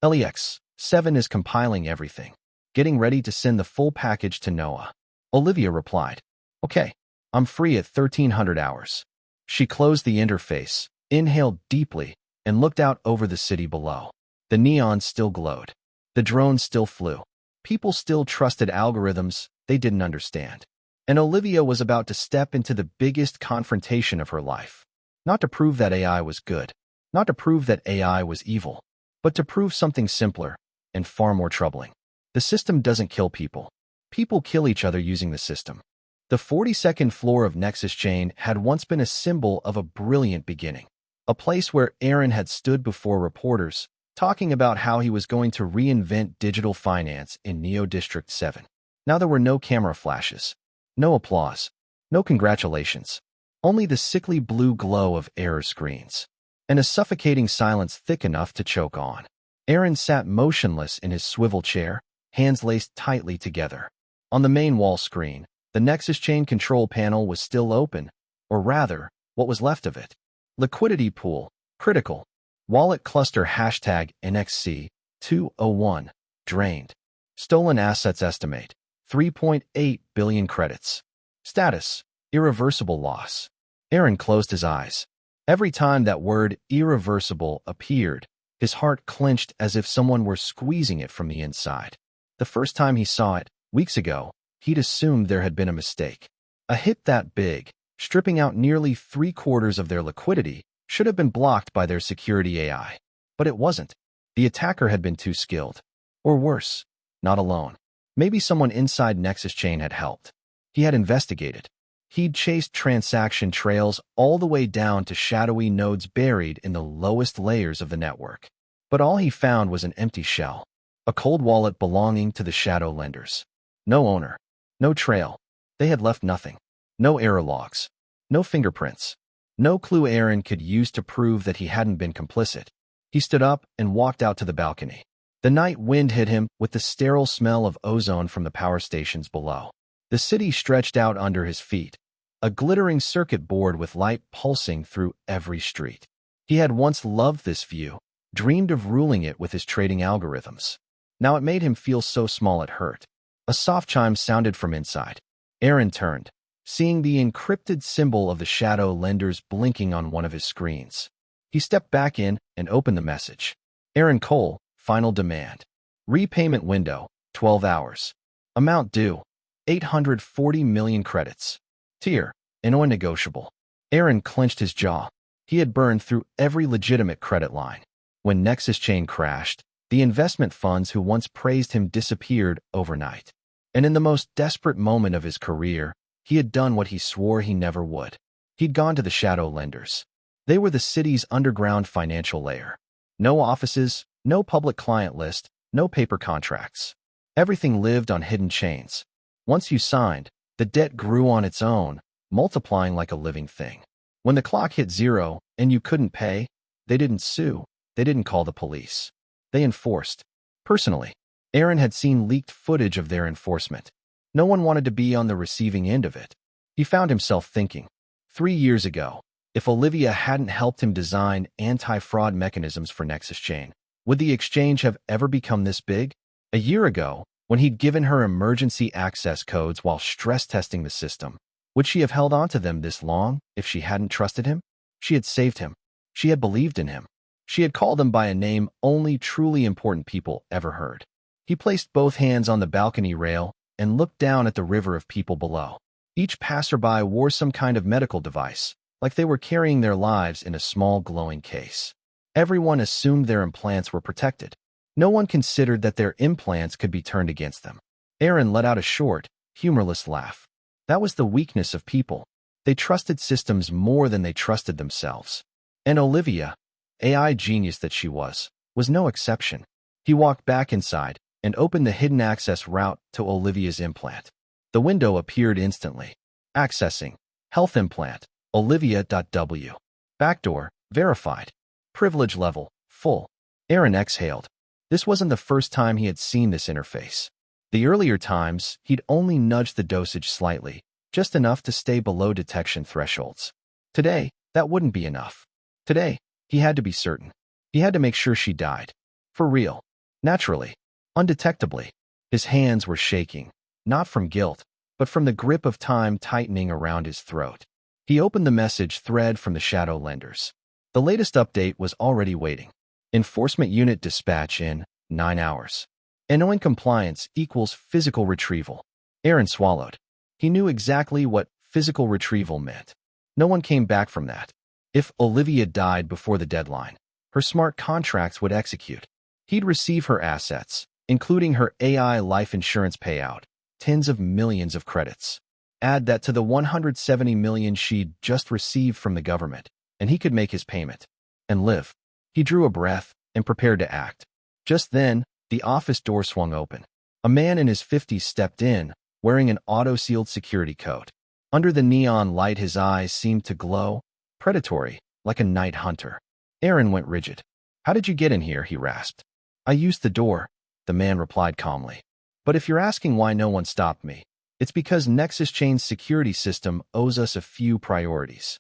LEX-7 is compiling everything, getting ready to send the full package to Noah. Olivia replied, "Okay, I'm free at 1300 hours." She closed the interface, inhaled deeply, and looked out over the city below. The neon still glowed. The drones still flew. People still trusted algorithms they didn't understand. And Olivia was about to step into the biggest confrontation of her life. Not to prove that AI was good, not to prove that AI was evil, but to prove something simpler and far more troubling. The system doesn't kill people. People kill each other using the system. The 42nd floor of Nexus Chain had once been a symbol of a brilliant beginning, a place where Arin had stood before reporters, talking about how he was going to reinvent digital finance in Neo District 7. Now there were no camera flashes, no applause, no congratulations, only the sickly blue glow of error screens, and a suffocating silence thick enough to choke on. Arin sat motionless in his swivel chair, hands laced tightly together. On the main wall screen, the Nexus Chain control panel was still open, or rather, what was left of it. Liquidity pool, critical. Wallet cluster hashtag NXC201, drained. Stolen assets estimate, 3.8 billion credits. Status, irreversible loss. Arin closed his eyes. Every time that word irreversible appeared, his heart clenched as if someone were squeezing it from the inside. The first time he saw it, weeks ago, he'd assumed there had been a mistake. A hit that big, stripping out nearly 3/4 of their liquidity, should have been blocked by their security AI. But it wasn't. The attacker had been too skilled. Or worse, not alone. Maybe someone inside Nexus Chain had helped. He had investigated. He'd chased transaction trails all the way down to shadowy nodes buried in the lowest layers of the network. But all he found was an empty shell. A cold wallet belonging to the shadow lenders. No owner. No trail. They had left nothing. No error logs. No fingerprints. No clue Arin could use to prove that he hadn't been complicit. He stood up and walked out to the balcony. The night wind hit him with the sterile smell of ozone from the power stations below. The city stretched out under his feet, a glittering circuit board with light pulsing through every street. He had once loved this view, dreamed of ruling it with his trading algorithms. Now it made him feel so small it hurt. A soft chime sounded from inside. Arin turned, seeing the encrypted symbol of the shadow lenders blinking on one of his screens. He stepped back in and opened the message. Arin Cole, final demand. Repayment window, 12 hours. Amount due, 840 million credits. Tier, non-negotiable. Arin clenched his jaw. He had burned through every legitimate credit line. When Nexus Chain crashed, the investment funds who once praised him disappeared overnight. And in the most desperate moment of his career, he had done what he swore he never would. He'd gone to the shadow lenders. They were the city's underground financial layer. No offices, no public client list, no paper contracts. Everything lived on hidden chains. Once you signed, the debt grew on its own, multiplying like a living thing. When the clock hit zero and you couldn't pay, they didn't sue. They didn't call the police. They enforced. Personally, Arin had seen leaked footage of their enforcement. No one wanted to be on the receiving end of it. He found himself thinking, 3 years ago, if Olivia hadn't helped him design anti-fraud mechanisms for Nexus Chain, would the exchange have ever become this big? A year ago, when he'd given her emergency access codes while stress testing the system, would she have held on to them this long if she hadn't trusted him? She had saved him. She had believed in him. She had called him by a name only truly important people ever heard. He placed both hands on the balcony rail and looked down at the river of people below. Each passerby wore some kind of medical device, like they were carrying their lives in a small glowing case. Everyone assumed their implants were protected. No one considered that their implants could be turned against them. Arin let out a short, humorless laugh. That was the weakness of people. They trusted systems more than they trusted themselves. And Olivia, AI genius that she was no exception. He walked back inside and opened the hidden access route to Olivia's implant. The window appeared instantly. Accessing. Health implant. Olivia.w. Backdoor. Verified. Privilege level. Full. Arin exhaled. This wasn't the first time he had seen this interface. The earlier times, he'd only nudged the dosage slightly, just enough to stay below detection thresholds. Today, that wouldn't be enough. Today, he had to be certain. He had to make sure she died. For real. Naturally, undetectably, his hands were shaking, not from guilt, but from the grip of time tightening around his throat. He opened the message thread from the shadow lenders. The latest update was already waiting. Enforcement unit dispatch in 9 hours. Annoying compliance equals physical retrieval. Arin swallowed. He knew exactly what physical retrieval meant. No one came back from that. If Olivia died before the deadline, her smart contracts would execute. He'd receive her assets, including her AI life insurance payout, tens of millions of credits. Add that to the 170 million she'd just received from the government, and he could make his payment and live. He drew a breath and prepared to act. Just then, the office door swung open. A man in his 50s stepped in, wearing an auto-sealed security coat. Under the neon light, his eyes seemed to glow, predatory, like a night hunter. Arin went rigid. "How did you get in here?" he rasped. "I used the door," the man replied calmly. "But if you're asking why no one stopped me, it's because Nexus Chain's security system owes us a few priorities."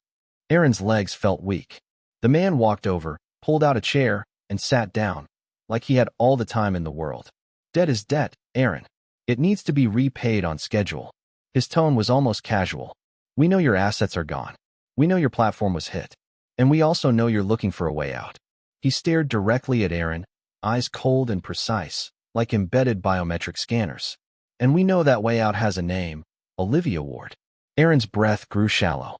Arin's legs felt weak. The man walked over, pulled out a chair, and sat down, like he had all the time in the world. "Debt is debt, Arin. It needs to be repaid on schedule." His tone was almost casual. "We know your assets are gone. We know your platform was hit. And we also know you're looking for a way out." He stared directly at Arin, eyes cold and precise, like embedded biometric scanners. "And we know that way out has a name, Olivia Ward." Arin's breath grew shallow.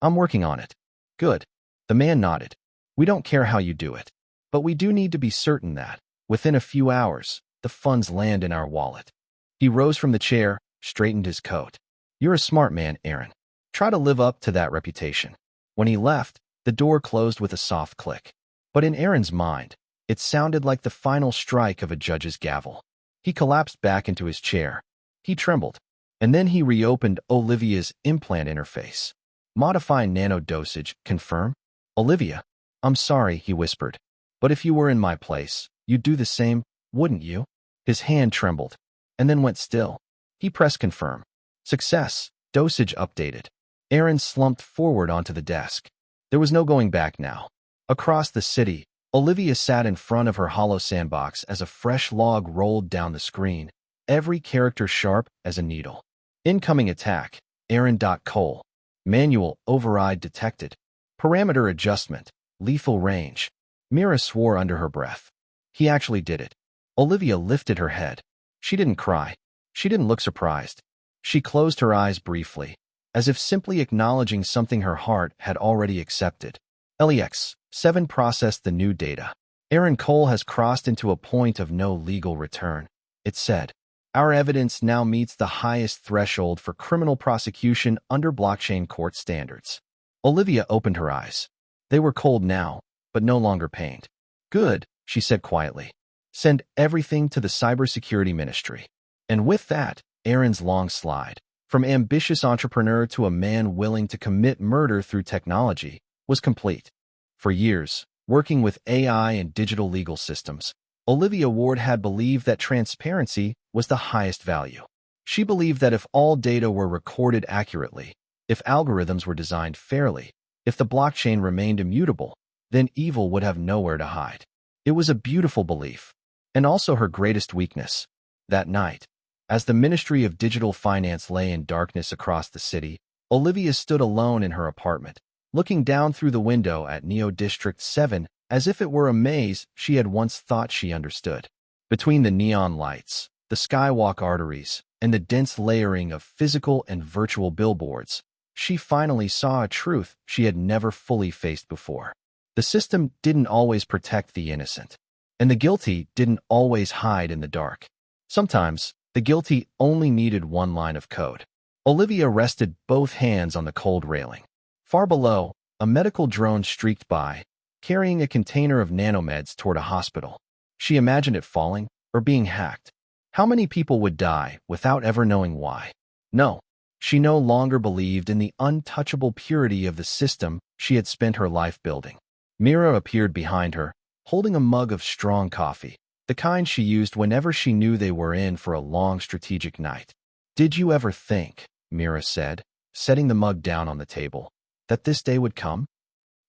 I'm working on it." "Good." The man nodded. "We don't care how you do it. But we do need to be certain that, within a few hours, the funds land in our wallet." He rose from the chair, straightened his coat. "You're a smart man, Arin. Try to live up to that reputation." When he left, the door closed with a soft click. But in Arin's mind, it sounded like the final strike of a judge's gavel. He collapsed back into his chair. He trembled. And then he reopened Olivia's implant interface. "Modify nano dosage, confirm?" "Olivia, I'm sorry," he whispered. "But if you were in my place, you'd do the same, wouldn't you?" His hand trembled, and then went still. He pressed confirm. "Success. Dosage updated." Arin slumped forward onto the desk. There was no going back now. Across the city, Olivia sat in front of her hollow sandbox as a fresh log rolled down the screen, every character sharp as a needle. Incoming attack, Arin.Cole. Manual override detected. Parameter adjustment, lethal range. Mira swore under her breath. He actually did it. Olivia lifted her head. She didn't cry. She didn't look surprised. She closed her eyes briefly, as if simply acknowledging something her heart had already accepted. LEX-7 processed the new data. Arin Cole has crossed into a point of no legal return, it said. Our evidence now meets the highest threshold for criminal prosecution under blockchain court standards. Olivia opened her eyes. They were cold now, but no longer pained. Good, she said quietly. Send everything to the Cybersecurity Ministry. And with that, Arin's long slide, from ambitious entrepreneur to a man willing to commit murder through technology, was complete. For years, working with AI and digital legal systems, Olivia Ward had believed that transparency was the highest value. She believed that if all data were recorded accurately, if algorithms were designed fairly, if the blockchain remained immutable, then evil would have nowhere to hide. It was a beautiful belief, and also her greatest weakness. That night, as the Ministry of Digital Finance lay in darkness across the city, Olivia stood alone in her apartment, looking down through the window at Neo District 7 as if it were a maze she had once thought she understood. Between the neon lights, the skywalk arteries, and the dense layering of physical and virtual billboards, she finally saw a truth she had never fully faced before. The system didn't always protect the innocent, and the guilty didn't always hide in the dark. Sometimes, the guilty only needed one line of code. Olivia rested both hands on the cold railing. Far below, a medical drone streaked by, carrying a container of nanomeds toward a hospital. She imagined it falling or being hacked. How many people would die without ever knowing why? No, she no longer believed in the untouchable purity of the system she had spent her life building. Mira appeared behind her, holding a mug of strong coffee, the kind she used whenever she knew they were in for a long strategic night. "Did you ever think," Mira said, setting the mug down on the table, "that this day would come?"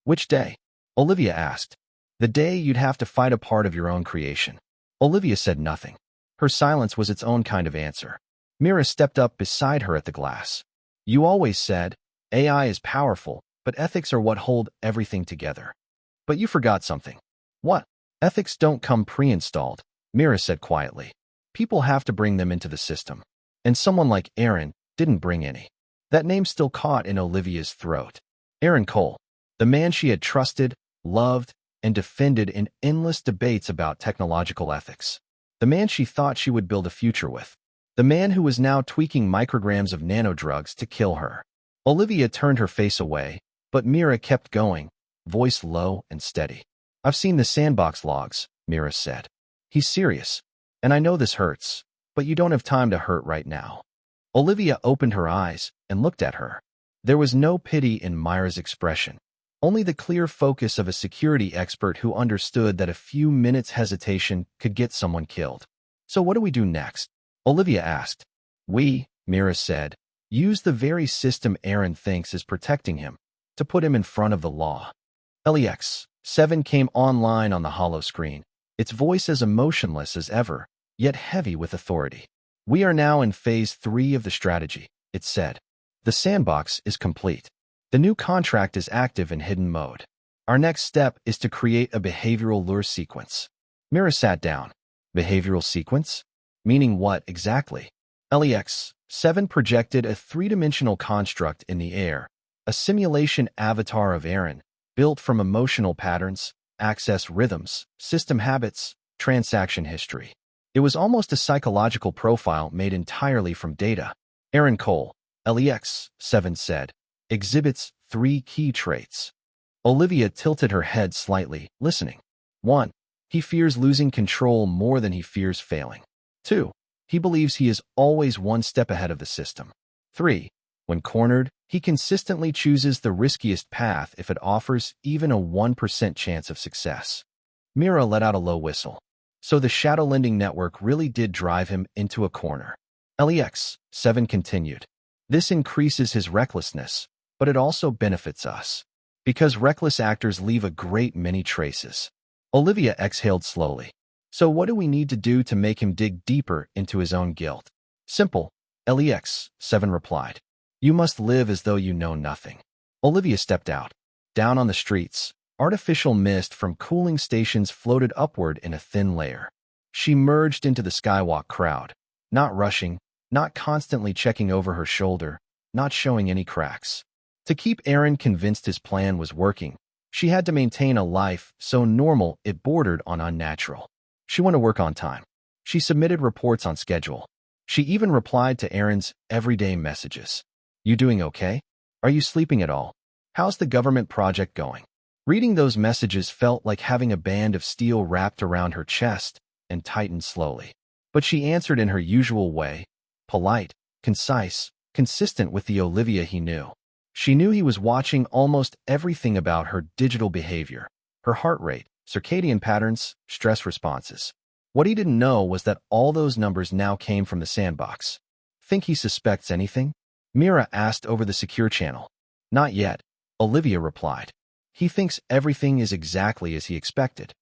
"Which day?" Olivia asked. "The day you'd have to fight a part of your own creation. Olivia said nothing. Her silence was its own kind of answer. Mira stepped up beside her at the glass. You always said, AI is powerful, but ethics are what hold everything together. But you forgot something. What? Ethics don't come pre-installed, Mira said quietly. People have to bring them into the system. And someone like Arin didn't bring any. That name still caught in Olivia's throat. Arin Cole, the man she had trusted, loved, and defended in endless debates about technological ethics. The man she thought she would build a future with. The man who was now tweaking micrograms of nanodrugs to kill her. Olivia turned her face away, but Mira kept going, voice low and steady. I've seen the sandbox logs, Mira said. He's serious. And I know this hurts, but you don't have time to hurt right now. Olivia opened her eyes and looked at her. There was no pity in Mira's expression, only the clear focus of a security expert who understood that a few minutes' hesitation could get someone killed. So what do we do next? Olivia asked. We, Mira said, use the very system Arin thinks is protecting him, to put him in front of the law. LEX-7 came online on the hollow screen, its voice as emotionless as ever, yet heavy with authority. We are now in phase 3 of the strategy, it said. The sandbox is complete. The new contract is active in hidden mode. Our next step is to create a behavioral lure sequence. Mira sat down. Behavioral sequence? Meaning what exactly? LEX-7 projected a three-dimensional construct in the air, a simulation avatar of Arin, built from emotional patterns, access rhythms, system habits, transaction history. It was almost a psychological profile made entirely from data. Arin Cole, LEX-7 said, exhibits 3 key traits. Olivia tilted her head slightly, listening. 1. He fears losing control more than he fears failing. 2. He believes he is always one step ahead of the system. 3. When cornered, he consistently chooses the riskiest path if it offers even a 1% chance of success. Mira let out a low whistle. So the shadow lending network really did drive him into a corner. LEX-7 continued. This increases his recklessness, but it also benefits us. Because reckless actors leave a great many traces. Olivia exhaled slowly. So what do we need to do to make him dig deeper into his own guilt? Simple, LEX-7 replied. You must live as though you know nothing. Olivia stepped out. Down on the streets, artificial mist from cooling stations floated upward in a thin layer. She merged into the skywalk crowd, not rushing, not constantly checking over her shoulder, not showing any cracks. To keep Arin convinced his plan was working, she had to maintain a life so normal it bordered on unnatural. She went to work on time. She submitted reports on schedule. She even replied to Arin's everyday messages. You doing okay? Are you sleeping at all? How's the government project going? Reading those messages felt like having a band of steel wrapped around her chest and tightened slowly. But she answered in her usual way, polite, concise, consistent with the Olivia he knew. She knew he was watching almost everything about her digital behavior, her heart rate, circadian patterns, stress responses. What he didn't know was that all those numbers now came from the sandbox. Think he suspects anything? Mira asked over the secure channel. Not yet, Olivia replied. He thinks everything is exactly as he expected.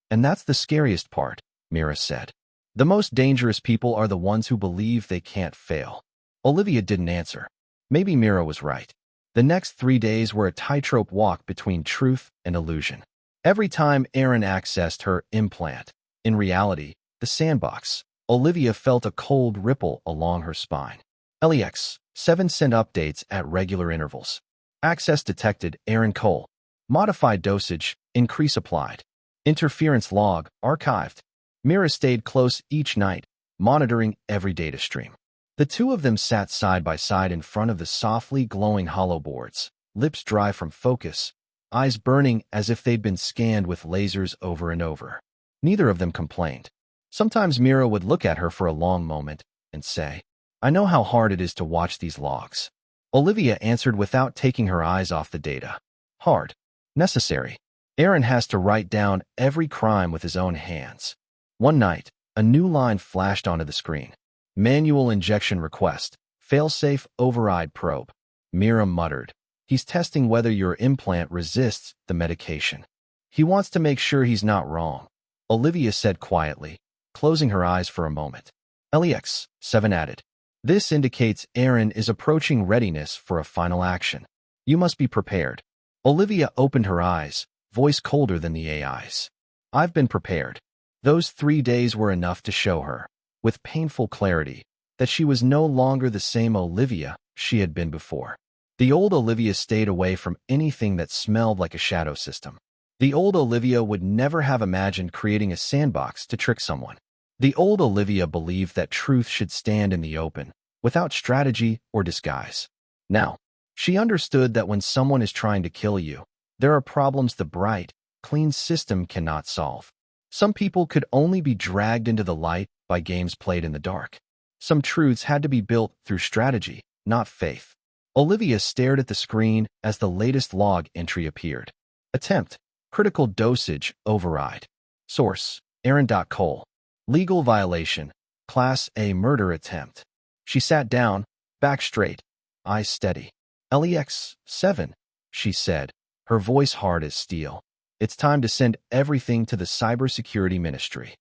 And that's the scariest part, Mira said. The most dangerous people are the ones who believe they can't fail. Olivia didn't answer. Maybe Mira was right. The next 3 days were a tightrope walk between truth and illusion. Every time Arin accessed her implant, in reality, the sandbox, Olivia felt a cold ripple along her spine. LEX-7 sent updates at regular intervals. Access detected, Arin Cole. Modified dosage, increase applied. Interference log, archived. Mira stayed close each night, monitoring every data stream. The two of them sat side by side in front of the softly glowing hollow boards, lips dry from focus, eyes burning as if they'd been scanned with lasers over and over. Neither of them complained. Sometimes Mira would look at her for a long moment and say, I know how hard it is to watch these logs. Olivia answered without taking her eyes off the data. Hard. Necessary. Arin has to write down every crime with his own hands. One night, a new line flashed onto the screen. Manual injection request. Failsafe override probe. Mira muttered. He's testing whether your implant resists the medication. He wants to make sure he's not wrong. Olivia said quietly, closing her eyes for a moment. LEX-7 added. This indicates Arin is approaching readiness for a final action. You must be prepared. Olivia opened her eyes, voice colder than the AI's. I've been prepared. Those 3 days were enough to show her, with painful clarity, that she was no longer the same Olivia she had been before. The old Olivia stayed away from anything that smelled like a shadow system. The old Olivia would never have imagined creating a sandbox to trick someone. The old Olivia believed that truth should stand in the open, without strategy or disguise. Now, she understood that when someone is trying to kill you, there are problems the bright, clean system cannot solve. Some people could only be dragged into the light by games played in the dark. Some truths had to be built through strategy, not faith. Olivia stared at the screen as the latest log entry appeared. Attempt. Critical dosage override. Source. Arin.Cole. Legal violation. Class A murder attempt. She sat down, back straight, eyes steady. LEX-7, she said, her voice hard as steel. It's time to send everything to the Cybersecurity Ministry.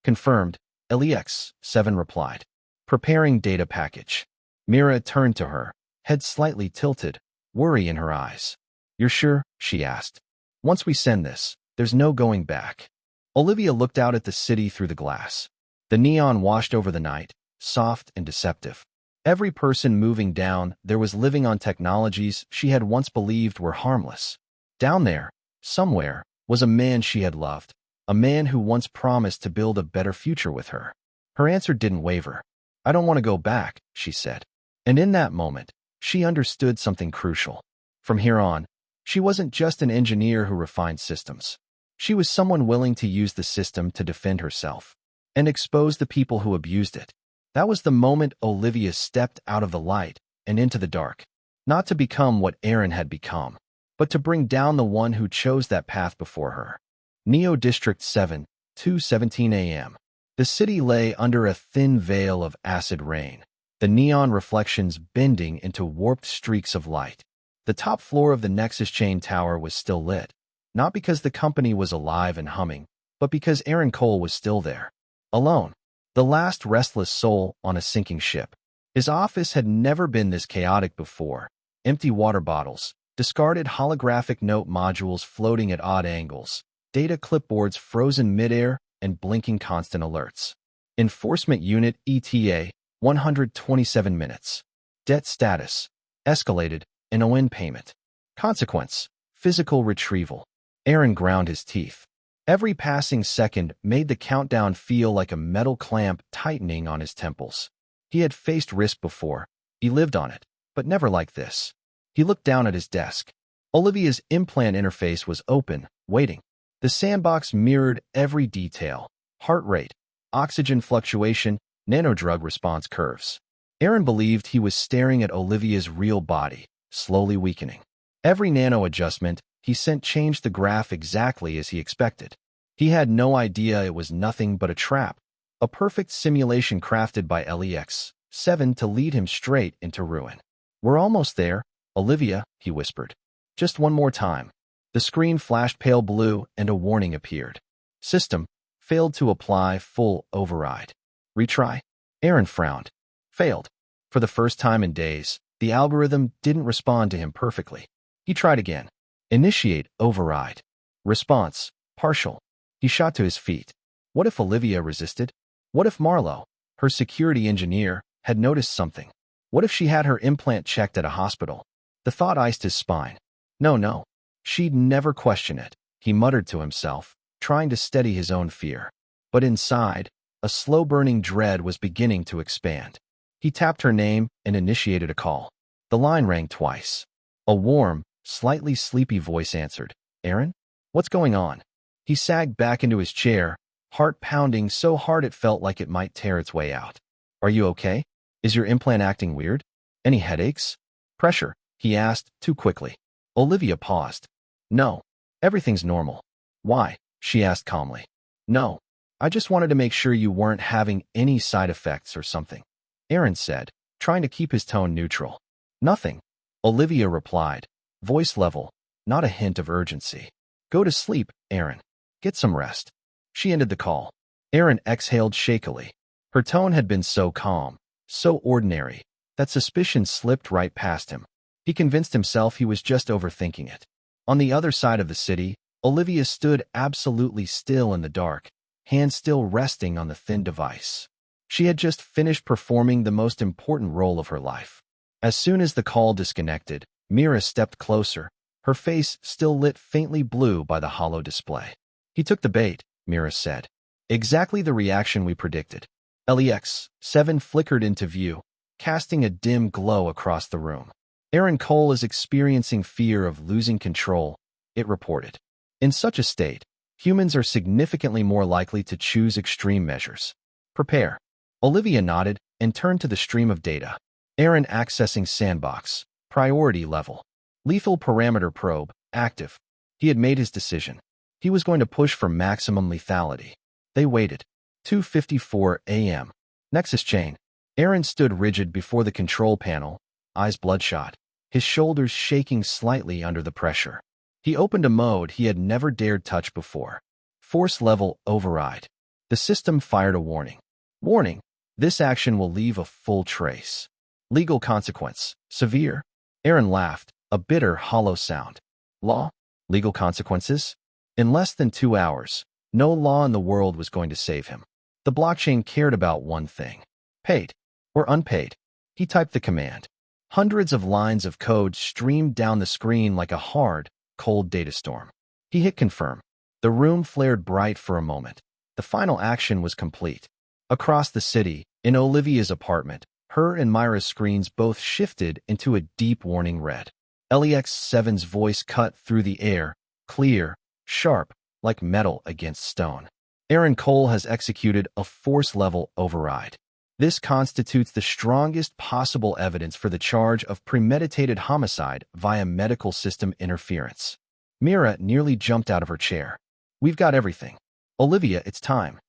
Confirmed, LEX-7 replied. Preparing data package. Mira turned to her, head slightly tilted, worry in her eyes. You're sure? She asked. Once we send this, there's no going back. Olivia looked out at the city through the glass. The neon washed over the night, soft and deceptive. Every person moving down there was living on technologies she had once believed were harmless. Down there, somewhere, was a man she had loved, a man who once promised to build a better future with her. Her answer didn't waver. I don't want to go back, she said. And in that moment, she understood something crucial. From here on, she wasn't just an engineer who refined systems. She was someone willing to use the system to defend herself and expose the people who abused it. That was the moment Olivia stepped out of the light and into the dark, not to become what Arin had become, but to bring down the one who chose that path before her. Neo District 7, 2:17 a.m. The city lay under a thin veil of acid rain, the neon reflections bending into warped streaks of light. The top floor of the Nexus Chain Tower was still lit, not because the company was alive and humming, but because Arin Cole was still there, alone, the last restless soul on a sinking ship. His office had never been this chaotic before. Empty water bottles, discarded holographic note modules floating at odd angles, data clipboards frozen midair, and blinking constant alerts. Enforcement Unit ETA, 127 minutes. Debt status, escalated, NON payment. Consequence, physical retrieval. Arin ground his teeth. Every passing second made the countdown feel like a metal clamp tightening on his temples. He had faced risk before. He lived on it, but never like this. He looked down at his desk. Olivia's implant interface was open, waiting. The sandbox mirrored every detail: heart rate, oxygen fluctuation, nanodrug response curves. Arin believed he was staring at Olivia's real body, slowly weakening. Every nano adjustment he sent changed the graph exactly as he expected. He had no idea it was nothing but a trap, a perfect simulation crafted by LEX-7 to lead him straight into ruin. We're almost there, Olivia, he whispered. Just one more time. The screen flashed pale blue and a warning appeared. System, failed to apply full override. Retry? Arin frowned. Failed. For the first time in days, the algorithm didn't respond to him perfectly. He tried again. Initiate override. Response, partial. He shot to his feet. What if Olivia resisted? What if Marlowe, her security engineer, had noticed something? What if she had her implant checked at a hospital? The thought iced his spine. No. She'd never question it, he muttered to himself, trying to steady his own fear. But inside, a slow-burning dread was beginning to expand. He tapped her name and initiated a call. The line rang twice. A warm, slightly sleepy voice answered. Arin? What's going on? He sagged back into his chair, heart pounding so hard it felt like it might tear its way out. Are you okay? Is your implant acting weird? Any headaches? Pressure? He asked, too quickly. Olivia paused. No. Everything's normal. Why? She asked calmly. No. I just wanted to make sure you weren't having any side effects or something. Arin said, trying to keep his tone neutral. Nothing. Olivia replied, voice level, not a hint of urgency. Go to sleep, Arin. Get some rest. She ended the call. Arin exhaled shakily. Her tone had been so calm, so ordinary, that suspicion slipped right past him. He convinced himself he was just overthinking it. On the other side of the city, Olivia stood absolutely still in the dark, hands still resting on the thin device. She had just finished performing the most important role of her life. As soon as the call disconnected, Mira stepped closer, her face still lit faintly blue by the hollow display. "He took the bait," Mira said. "Exactly the reaction we predicted." LEX-7 flickered into view, casting a dim glow across the room. "Arin Cole is experiencing fear of losing control," it reported. "In such a state, humans are significantly more likely to choose extreme measures. Prepare." Olivia nodded and turned to the stream of data. Arin accessing sandbox, priority level. Lethal parameter probe, active. He had made his decision. He was going to push for maximum lethality. They waited. 2:54 a.m. Nexus chain. Arin stood rigid before the control panel, eyes bloodshot, his shoulders shaking slightly under the pressure. He opened a mode he had never dared touch before. Force level override. The system fired a warning. Warning, this action will leave a full trace. Legal consequence, severe. Arin laughed, a bitter, hollow sound. Law? Legal consequences? In less than 2 hours, no law in the world was going to save him. The blockchain cared about one thing. Paid. Or unpaid. He typed the command. Hundreds of lines of code streamed down the screen like a hard, cold data storm. He hit confirm. The room flared bright for a moment. The final action was complete. Across the city, in Olivia's apartment, her and Mira's screens both shifted into a deep warning red. LEX-7's voice cut through the air, clear, sharp, like metal against stone. Arin Cole has executed a force-level override. This constitutes the strongest possible evidence for the charge of premeditated homicide via medical system interference. Mira nearly jumped out of her chair. "We've got everything. Olivia, it's time."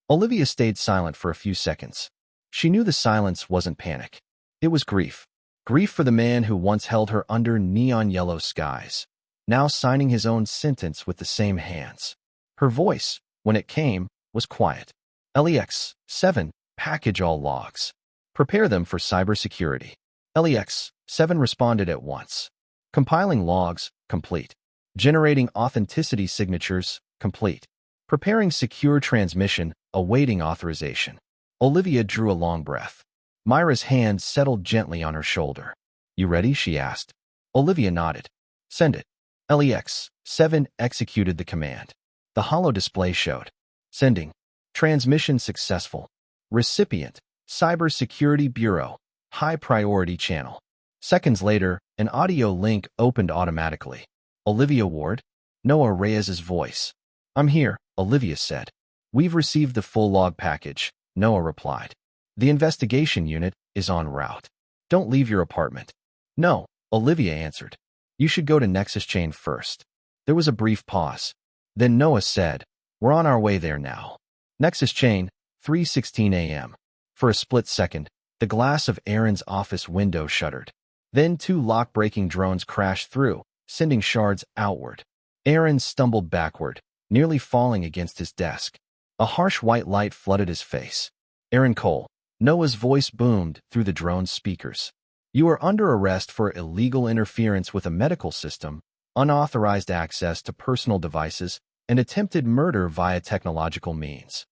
Olivia stayed silent for a few seconds. She knew the silence wasn't panic. It was grief. Grief for the man who once held her under neon yellow skies, now signing his own sentence with the same hands. Her voice, when it came, was quiet. LEX-7, package all logs. Prepare them for cybersecurity. LEX-7 responded at once. Compiling logs, complete. Generating authenticity signatures, complete. Preparing secure transmission, awaiting authorization. Olivia drew a long breath. Mira's hand settled gently on her shoulder. "You ready?" she asked. Olivia nodded. "Send it." LEX-7 executed the command. The hollow display showed. Sending. Transmission successful. Recipient, Cybersecurity Bureau, high priority channel. Seconds later, an audio link opened automatically. "Olivia Ward?" Noah Reyes's voice. "I'm here," Olivia said. "We've received the full log package," Noah replied. "The investigation unit is en route. Don't leave your apartment." "No," Olivia answered. "You should go to Nexus Chain first." There was a brief pause. Then Noah said, "We're on our way there now." Nexus Chain, 3:16 a.m. For a split second, the glass of Arin's office window shuddered. Then 2 lock-breaking drones crashed through, sending shards outward. Arin stumbled backward, nearly falling against his desk. A harsh white light flooded his face. "Arin Cole," Noah's voice boomed through the drone's speakers. "You are under arrest for illegal interference with a medical system, unauthorized access to personal devices, and attempted murder via technological means."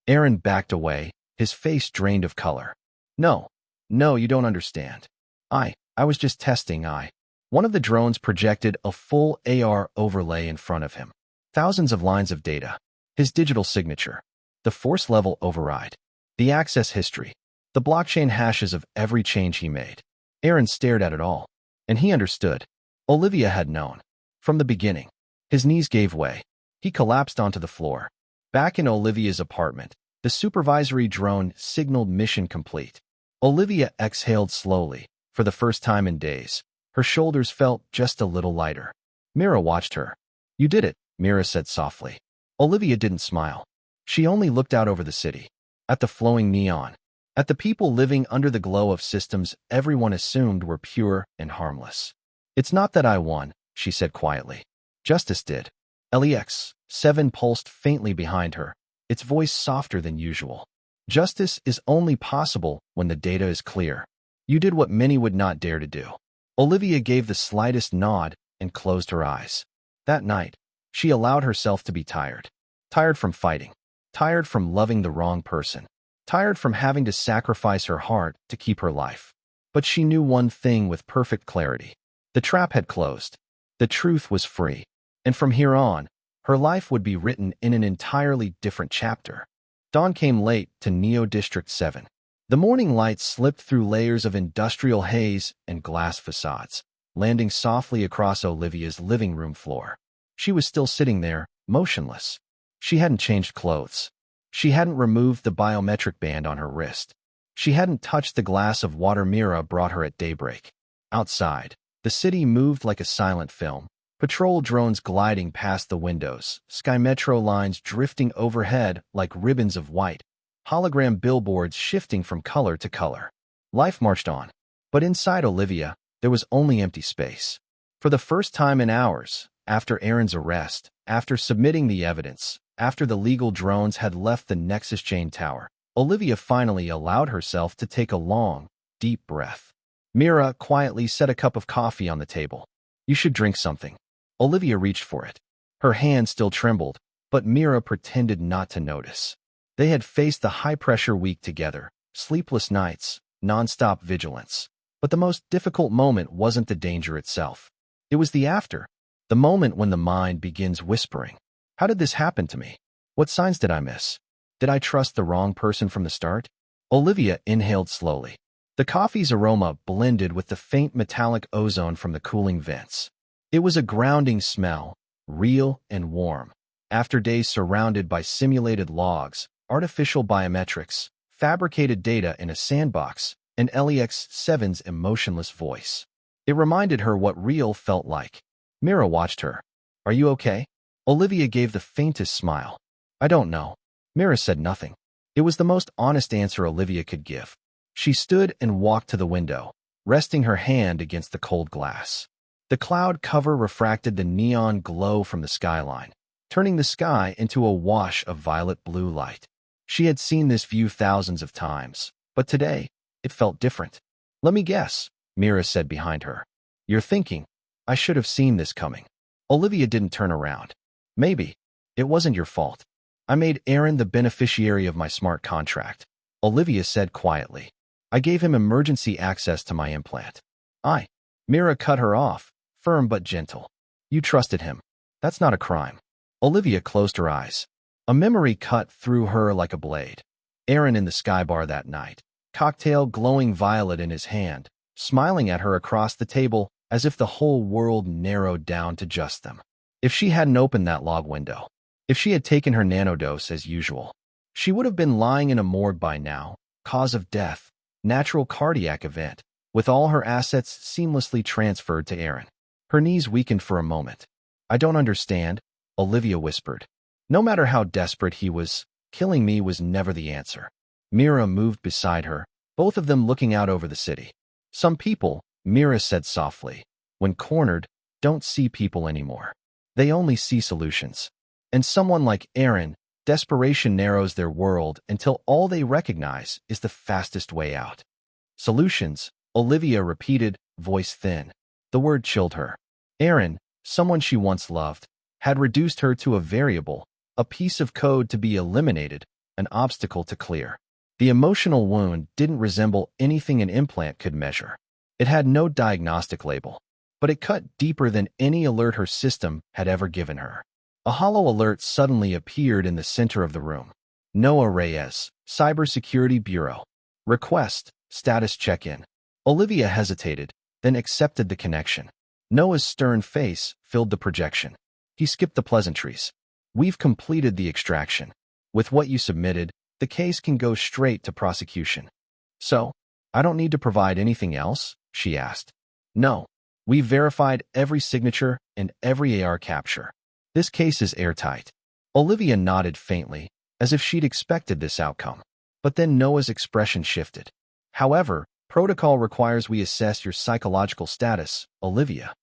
Arin backed away, his face drained of color. No, you don't understand. I was just testing. One of the drones projected a full AR overlay in front of him. Thousands of lines of data. His digital signature. The force level override. The access history. The blockchain hashes of every change he made. Arin stared at it all. And he understood. Olivia had known. From the beginning. His knees gave way. He collapsed onto the floor. Back in Olivia's apartment, the supervisory drone signaled mission complete. Olivia exhaled slowly, for the first time in days. Her shoulders felt just a little lighter. Mira watched her. "You did it," Mira said softly. Olivia didn't smile. She only looked out over the city. At the flowing neon. At the people living under the glow of systems everyone assumed were pure and harmless. "It's not that I won," she said quietly. "Justice did." LEX-7 pulsed faintly behind her, its voice softer than usual. Justice is only possible when the data is clear. You did what many would not dare to do. Olivia gave the slightest nod and closed her eyes. That night, she allowed herself to be tired. Tired from fighting. Tired from loving the wrong person. Tired from having to sacrifice her heart to keep her life. But she knew one thing with perfect clarity. The trap had closed. The truth was free. And from here on, her life would be written in an entirely different chapter. Dawn came late to Neo District 7. The morning light slipped through layers of industrial haze and glass facades, landing softly across Olivia's living room floor. She was still sitting there, motionless. She hadn't changed clothes. She hadn't removed the biometric band on her wrist. She hadn't touched the glass of water Mira brought her at daybreak. Outside, the city moved like a silent film. Patrol drones gliding past the windows, Sky Metro lines drifting overhead like ribbons of white, hologram billboards shifting from color to color. Life marched on. But inside Olivia, there was only empty space. For the first time in hours, after Arin's arrest, after submitting the evidence, after the legal drones had left the Nexus Chain Tower, Olivia finally allowed herself to take a long, deep breath. Mira quietly set a cup of coffee on the table. You should drink something. Olivia reached for it. Her hand still trembled, but Mira pretended not to notice. They had faced the high-pressure week together, sleepless nights, non-stop vigilance. But the most difficult moment wasn't the danger itself. It was the after, the moment when the mind begins whispering. How did this happen to me? What signs did I miss? Did I trust the wrong person from the start? Olivia inhaled slowly. The coffee's aroma blended with the faint metallic ozone from the cooling vents. It was a grounding smell, real and warm. After days surrounded by simulated logs, artificial biometrics, fabricated data in a sandbox, and LEX-7's emotionless voice. It reminded her what real felt like. Mira watched her. Are you okay? Olivia gave the faintest smile. I don't know. Mira said nothing. It was the most honest answer Olivia could give. She stood and walked to the window, resting her hand against the cold glass. The cloud cover refracted the neon glow from the skyline, turning the sky into a wash of violet blue light. She had seen this view thousands of times, but today, it felt different. Let me guess, Mira said behind her. You're thinking, I should have seen this coming. Olivia didn't turn around. Maybe. It wasn't your fault. I made Arin the beneficiary of my smart contract, Olivia said quietly. I gave him emergency access to my implant. Mira cut her off, firm but gentle. You trusted him. That's not a crime. Olivia closed her eyes. A memory cut through her like a blade. Arin in the sky bar that night, cocktail glowing violet in his hand, smiling at her across the table as if the whole world narrowed down to just them. If she hadn't opened that log window, if she had taken her nanodose as usual, she would have been lying in a morgue by now, cause of death, natural cardiac event, with all her assets seamlessly transferred to Arin. Her knees weakened for a moment. I don't understand, Olivia whispered. No matter how desperate he was, killing me was never the answer. Mira moved beside her, both of them looking out over the city. Some people, Mira said softly, when cornered, don't see people anymore. They only see solutions. And someone like Arin, desperation narrows their world until all they recognize is the fastest way out. Solutions, Olivia repeated, voice thin. The word chilled her. Arin, someone she once loved, had reduced her to a variable, a piece of code to be eliminated, an obstacle to clear. The emotional wound didn't resemble anything an implant could measure. It had no diagnostic label, but it cut deeper than any alert her system had ever given her. A hollow alert suddenly appeared in the center of the room. Noah Reyes, Cybersecurity Bureau. Request, status check-in. Olivia hesitated, then accepted the connection. Noah's stern face filled the projection. He skipped the pleasantries. We've completed the extraction. With what you submitted, the case can go straight to prosecution. So, I don't need to provide anything else? She asked. No. We've verified every signature and every AR capture. This case is airtight. Olivia nodded faintly, as if she'd expected this outcome. But then Noah's expression shifted. However, protocol requires we assess your psychological status, Olivia.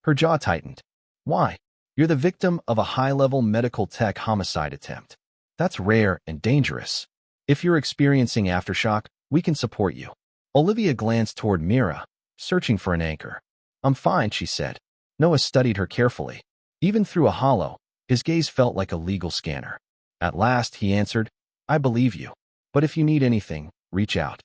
Her jaw tightened. Why? You're the victim of a high-level medical tech homicide attempt. That's rare and dangerous. If you're experiencing aftershock, we can support you. Olivia glanced toward Mira, searching for an anchor. I'm fine, she said. Noah studied her carefully. Even through a hollow, his gaze felt like a legal scanner. At last, he answered, I believe you. But if you need anything, reach out.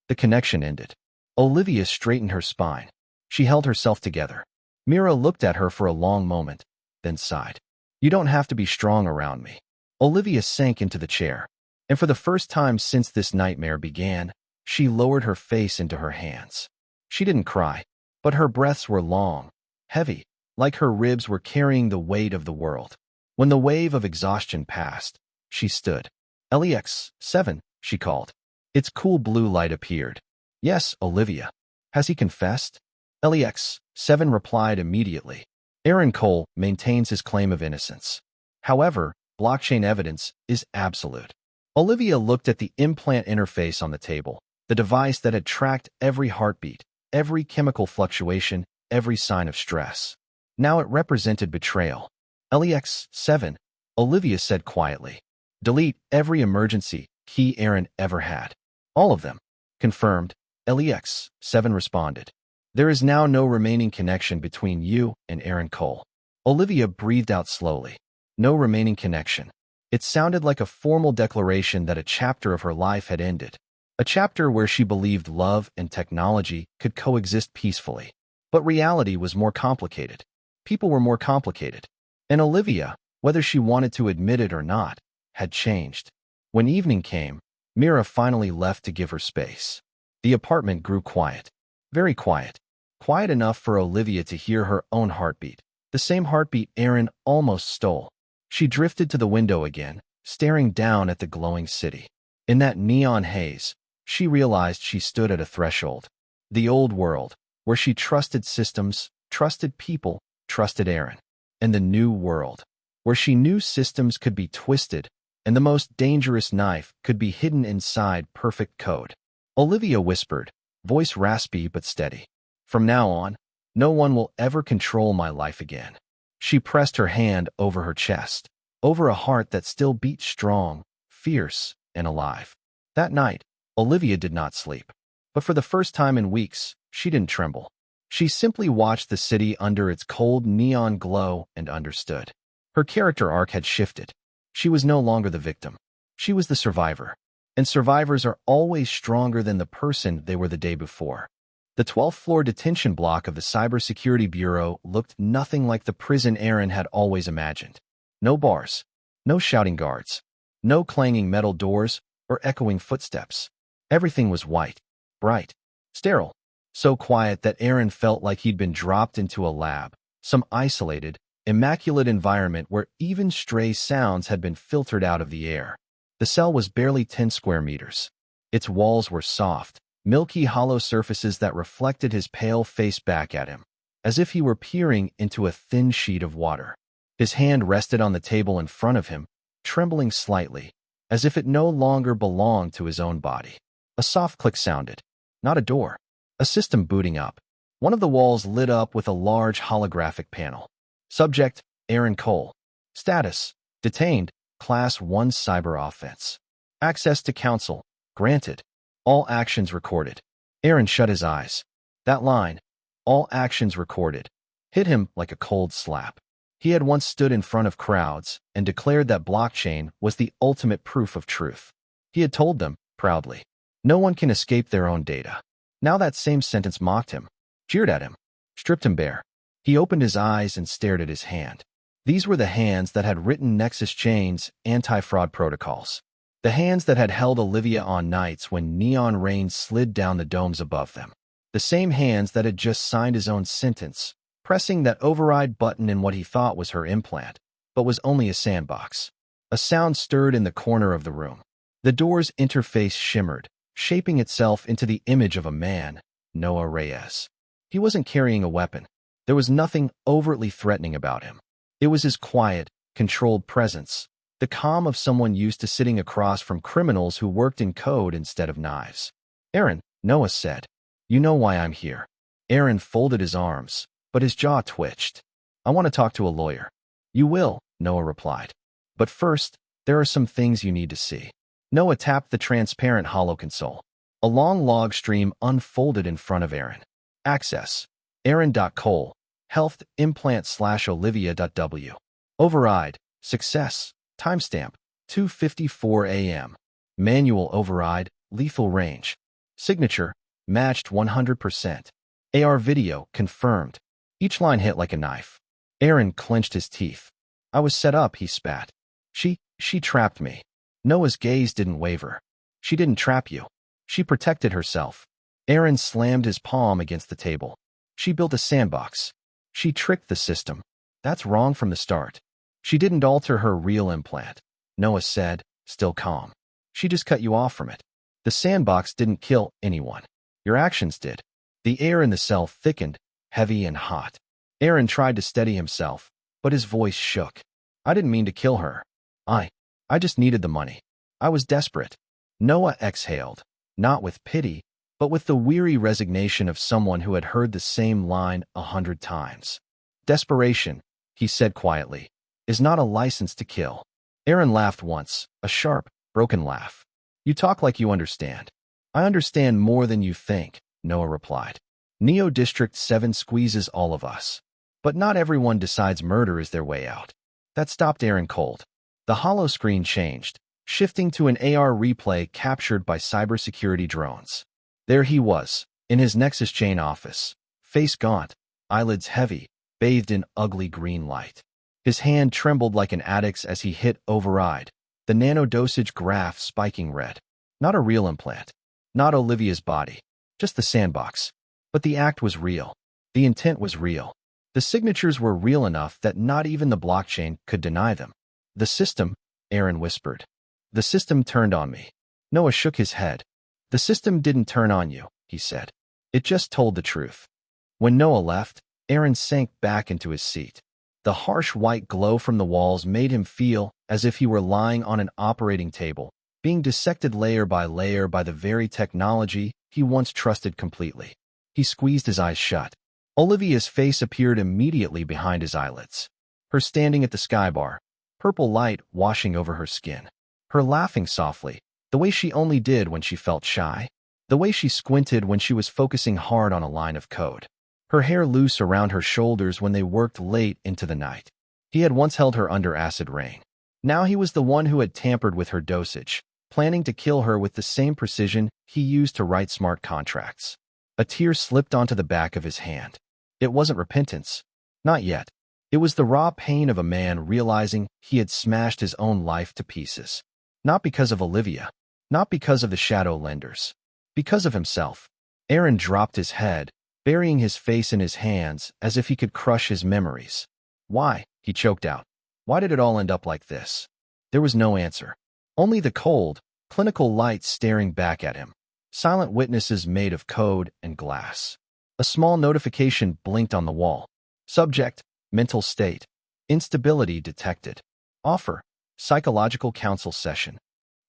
The connection ended. Olivia straightened her spine. She held herself together. Mira looked at her for a long moment, then sighed. You don't have to be strong around me. Olivia sank into the chair, and for the first time since this nightmare began, she lowered her face into her hands. She didn't cry, but her breaths were long, heavy, like her ribs were carrying the weight of the world. When the wave of exhaustion passed, she stood. LEX-7, she called. Its cool blue light appeared. Yes, Olivia. Has he confessed? LEX-7 replied immediately. Arin Cole maintains his claim of innocence. However, blockchain evidence is absolute. Olivia looked at the implant interface on the table, the device that had tracked every heartbeat, every chemical fluctuation, every sign of stress. Now it represented betrayal. LEX-7, Olivia said quietly. Delete every emergency key Arin ever had. All of them. Confirmed, LEX-7 responded. There is now no remaining connection between you and Arin Cole. Olivia breathed out slowly. No remaining connection. It sounded like a formal declaration that a chapter of her life had ended. A chapter where she believed love and technology could coexist peacefully. But reality was more complicated. People were more complicated. And Olivia, whether she wanted to admit it or not, had changed. When evening came, Mira finally left to give her space. The apartment grew quiet. Very quiet. Quiet enough for Olivia to hear her own heartbeat. The same heartbeat Arin almost stole. She drifted to the window again, staring down at the glowing city. In that neon haze, she realized she stood at a threshold. The old world, where she trusted systems, trusted people, trusted Arin. And the new world, where she knew systems could be twisted and the most dangerous knife could be hidden inside perfect code. Olivia whispered, voice raspy but steady. From now on, no one will ever control my life again. She pressed her hand over her chest, over a heart that still beat strong, fierce, and alive. That night, Olivia did not sleep. But for the first time in weeks, she didn't tremble. She simply watched the city under its cold neon glow and understood. Her character arc had shifted. She was no longer the victim. She was the survivor. And survivors are always stronger than the person they were the day before. The 12th floor detention block of the Cybersecurity Bureau looked nothing like the prison Arin had always imagined. No bars, no shouting guards, no clanging metal doors or echoing footsteps. Everything was white, bright, sterile, so quiet that Arin felt like he'd been dropped into a lab, some isolated, immaculate environment where even stray sounds had been filtered out of the air. The cell was barely 10 square meters. Its walls were soft, milky hollow surfaces that reflected his pale face back at him, as if he were peering into a thin sheet of water. His hand rested on the table in front of him, trembling slightly, as if it no longer belonged to his own body. A soft click sounded. Not a door. A system booting up. One of the walls lit up with a large holographic panel. Subject, Arin Cole. Status, detained, Class 1 cyber offense. Access to counsel, granted. All actions recorded. Arin shut his eyes. That line, all actions recorded, hit him like a cold slap. He had once stood in front of crowds and declared that blockchain was the ultimate proof of truth. He had told them, proudly, no one can escape their own data. Now that same sentence mocked him, jeered at him, stripped him bare. He opened his eyes and stared at his hand. These were the hands that had written Nexus Chain's anti-fraud protocols. The hands that had held Olivia on nights when neon rain slid down the domes above them. The same hands that had just signed his own sentence, pressing that override button in what he thought was her implant, but was only a sandbox. A sound stirred in the corner of the room. The door's interface shimmered, shaping itself into the image of a man, Noah Reyes. He wasn't carrying a weapon. There was nothing overtly threatening about him. It was his quiet, controlled presence, the calm of someone used to sitting across from criminals who worked in code instead of knives. Arin, Noah said, you know why I'm here. Arin folded his arms, but his jaw twitched. I want to talk to a lawyer. You will, Noah replied. But first, There are some things you need to see. Noah tapped the transparent hollow console. A long log stream unfolded in front of Arin. Access. Arin.col. Health implant/olivia.w. Override. Success. Timestamp. 2:54 a.m. Manual override. Lethal range. Signature. Matched 100%. AR video. Confirmed. Each line hit like a knife. Arin clenched his teeth. I was set up, he spat. She trapped me. Noah's gaze didn't waver. She didn't trap you. She protected herself. Arin slammed his palm against the table. She built a sandbox. She tricked the system. That's wrong from the start. She didn't alter her real implant, Noah said, still calm. She just cut you off from it. The sandbox didn't kill anyone. Your actions did. The air in the cell thickened, heavy and hot. Arin tried to steady himself, but his voice shook. I didn't mean to kill her. I just needed the money. I was desperate. Noah exhaled, not with pity, but with the weary resignation of someone who had heard the same line 100 times. Desperation, he said quietly, is not a license to kill. Arin laughed once, a sharp, broken laugh. You talk like you understand. I understand more than you think, Noah replied. Neo District 7 squeezes all of us. But not everyone decides murder is their way out. That stopped Arin cold. The hollow screen changed, shifting to an AR replay captured by cybersecurity drones. There he was, in his Nexus chain office, face gaunt, eyelids heavy, bathed in ugly green light. His hand trembled like an addict's as he hit override, the nano-dosage graph spiking red. Not a real implant. Not Olivia's body. Just the sandbox. But the act was real. The intent was real. The signatures were real enough that not even the blockchain could deny them. The system, Arin whispered. The system turned on me. Noah shook his head. The system didn't turn on you, he said. It just told the truth. When Noah left, Arin sank back into his seat. The harsh white glow from the walls made him feel as if he were lying on an operating table, being dissected layer by the very technology he once trusted completely. He squeezed his eyes shut. Olivia's face appeared immediately behind his eyelids. Her standing at the skybar, purple light washing over her skin. Her laughing softly, the way she only did when she felt shy. The way she squinted when she was focusing hard on a line of code. Her hair loose around her shoulders when they worked late into the night. He had once held her under acid rain. Now he was the one who had tampered with her dosage, planning to kill her with the same precision he used to write smart contracts. A tear slipped onto the back of his hand. It wasn't repentance. Not yet. It was the raw pain of a man realizing he had smashed his own life to pieces. Not because of Olivia. Not because of the shadow lenders. Because of himself. Arin dropped his head, burying his face in his hands as if he could crush his memories. Why? He choked out. Why did it all end up like this? There was no answer. Only the cold, clinical light staring back at him. Silent witnesses made of code and glass. A small notification blinked on the wall. Subject, mental state. Instability detected. Offer, psychological counsel session.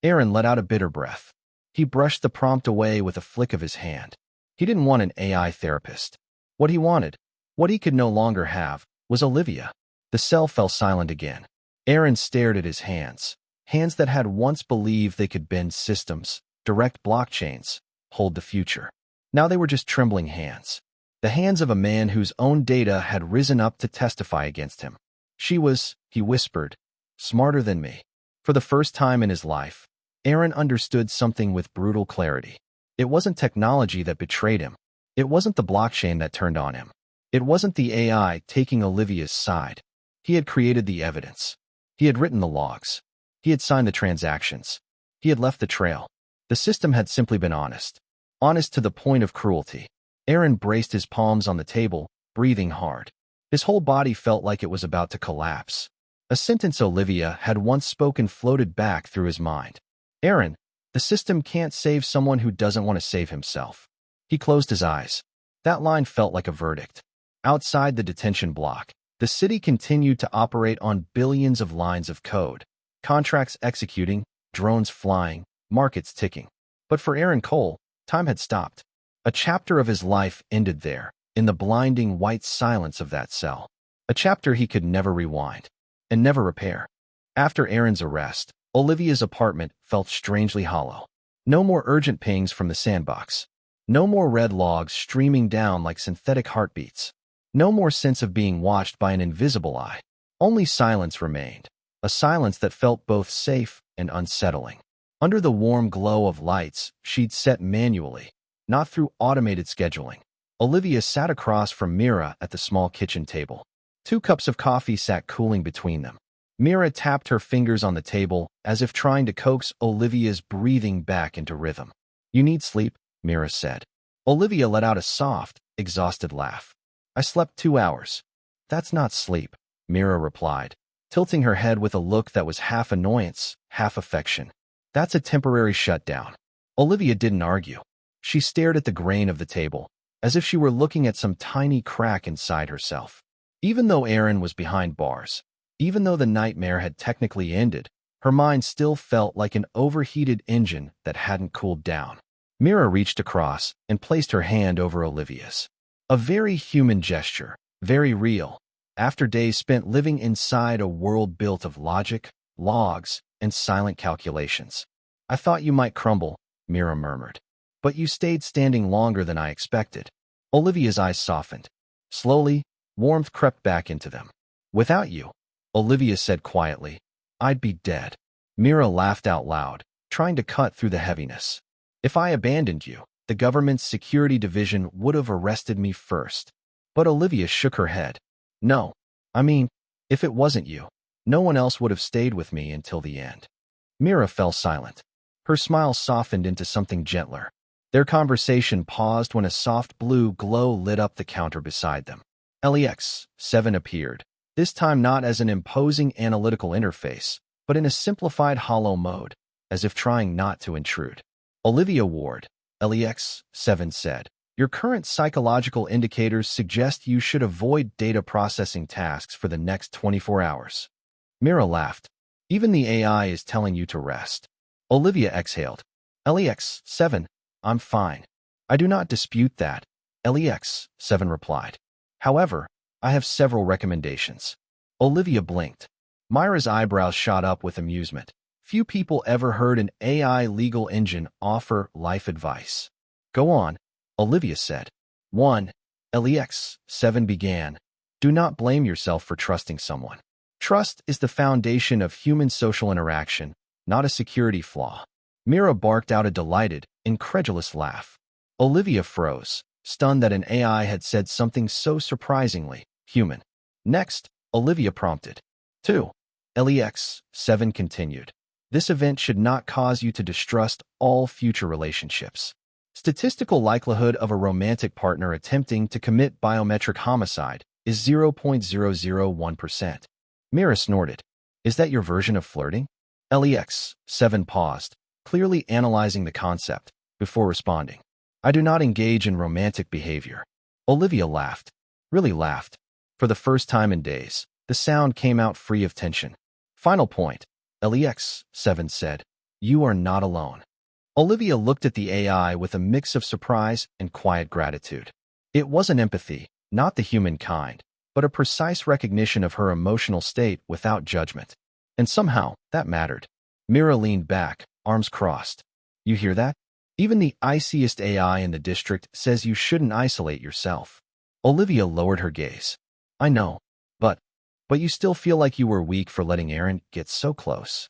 Arin let out a bitter breath. He brushed the prompt away with a flick of his hand. He didn't want an AI therapist. What he wanted, what he could no longer have, was Olivia. The cell fell silent again. Arin stared at his hands. Hands that had once believed they could bend systems, direct blockchains, hold the future. Now they were just trembling hands. The hands of a man whose own data had risen up to testify against him. She was, he whispered, smarter than me. For the first time in his life, Arin understood something with brutal clarity. It wasn't technology that betrayed him. It wasn't the blockchain that turned on him. It wasn't the AI taking Olivia's side. He had created the evidence. He had written the logs. He had signed the transactions. He had left the trail. The system had simply been honest. Honest to the point of cruelty. Arin braced his palms on the table, breathing hard. His whole body felt like it was about to collapse. A sentence Olivia had once spoken floated back through his mind. Arin, the system can't save someone who doesn't want to save himself. He closed his eyes. That line felt like a verdict. Outside the detention block, the city continued to operate on billions of lines of code. Contracts executing, drones flying, markets ticking. But for Arin Cole, time had stopped. A chapter of his life ended there, in the blinding white silence of that cell. A chapter he could never rewind, and never repair. After Arin's arrest, Olivia's apartment felt strangely hollow. No more urgent pings from the sandbox. No more red logs streaming down like synthetic heartbeats. No more sense of being watched by an invisible eye. Only silence remained, a silence that felt both safe and unsettling. Under the warm glow of lights she'd set manually, not through automated scheduling, Olivia sat across from Mira at the small kitchen table. 2 cups of coffee sat cooling between them. Mira tapped her fingers on the table as if trying to coax Olivia's breathing back into rhythm. "You need sleep," Mira said. Olivia let out a soft, exhausted laugh. "I slept 2 hours." "That's not sleep," Mira replied, tilting her head with a look that was half annoyance, half affection. "That's a temporary shutdown." Olivia didn't argue. She stared at the grain of the table, as if she were looking at some tiny crack inside herself. Even though Arin was behind bars, even though the nightmare had technically ended, her mind still felt like an overheated engine that hadn't cooled down. Mira reached across and placed her hand over Olivia's. A very human gesture, very real, after days spent living inside a world built of logic, logs, and silent calculations. "I thought you might crumble," Mira murmured. "But you stayed standing longer than I expected." Olivia's eyes softened. Slowly, warmth crept back into them. "Without you," Olivia said quietly, "I'd be dead." Mira laughed out loud, trying to cut through the heaviness. "If I abandoned you, the government's security division would have arrested me first." But Olivia shook her head. "No, I mean, if it wasn't you, no one else would have stayed with me until the end." Mira fell silent. Her smile softened into something gentler. Their conversation paused when a soft blue glow lit up the counter beside them. LEX-7 appeared, this time not as an imposing analytical interface, but in a simplified hollow mode, as if trying not to intrude. "Olivia Ward," LEX-7 said, "your current psychological indicators suggest you should avoid data processing tasks for the next 24 hours. Mira laughed. "Even the AI is telling you to rest." Olivia exhaled. "LEX-7, I'm fine." "I do not dispute that," LEX-7 replied. "However, I have several recommendations." Olivia blinked. Mira's eyebrows shot up with amusement. Few people ever heard an AI legal engine offer life advice. "Go on," Olivia said. 1. LEX-7 began. "Do not blame yourself for trusting someone. Trust is the foundation of human social interaction, not a security flaw." Mira barked out a delighted, incredulous laugh. Olivia froze, stunned that an AI had said something so surprisingly human. "Next," Olivia prompted. 2. LEX-7 continued. "This event should not cause you to distrust all future relationships. Statistical likelihood of a romantic partner attempting to commit biometric homicide is 0.001%. Mira snorted. "Is that your version of flirting?" LEX-7 paused, clearly analyzing the concept, before responding. "I do not engage in romantic behavior." Olivia laughed. Really laughed. For the first time in days, the sound came out free of tension. "Final point," LEX-7 said. "You are not alone." Olivia looked at the AI with a mix of surprise and quiet gratitude. It wasn't empathy, not the human kind, but a precise recognition of her emotional state without judgment. And somehow, that mattered. Mira leaned back, arms crossed. "You hear that? Even the iciest AI in the district says you shouldn't isolate yourself." Olivia lowered her gaze. "I know, but you still feel like you were weak for letting Arin get so close?"